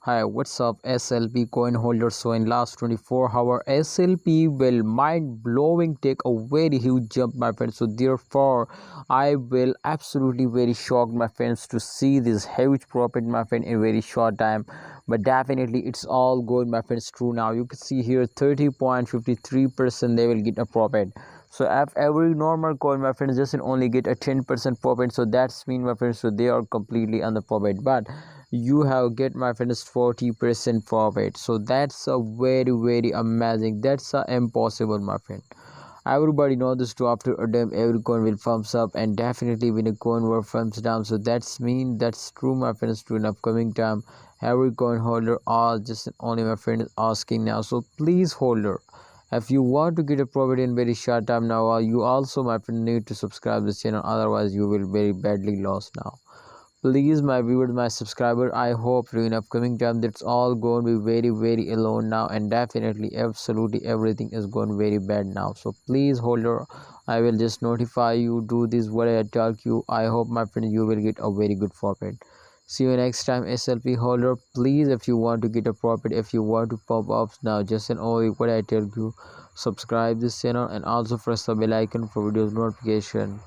Hi, what's up SLP coin holders? So in last 24 hours, SLP will mind-blowing take a very huge jump, my friends. So therefore, I will absolutely very shocked, my friends, to see this huge profit, my friend, in very short time. But definitely, it's all good, my friends. True now. You can see here 30.53% they will get a profit. So if every normal coin, my friends, just only get a 10% profit, so that's mean, my friends, so they are completely on the profit. But you have get, my friends, 40% profit, so that's a very amazing. That's impossible, my friend. Everybody know this too. After a time every coin will firms up, and definitely when a coin will firms down, so that's mean that's true, my friends. To an upcoming time every coin holder are just only, my friend, asking now. So please, holder, if you want to get a profit in very short time now, you also, my friend, need to subscribe this channel, otherwise you will very badly lost now. Please, my viewers, my subscriber, I hope in upcoming time that's all going to be very alone now, and definitely absolutely everything is going very bad now. So please, holder, I will just notify you, do this what I tell you. I hope, my friend, you will get a very good profit. See you next time, SLP holder. Please, if you want to get a profit, if you want to pop up now, just an only what I tell you, subscribe this channel and also press the bell icon for videos notification.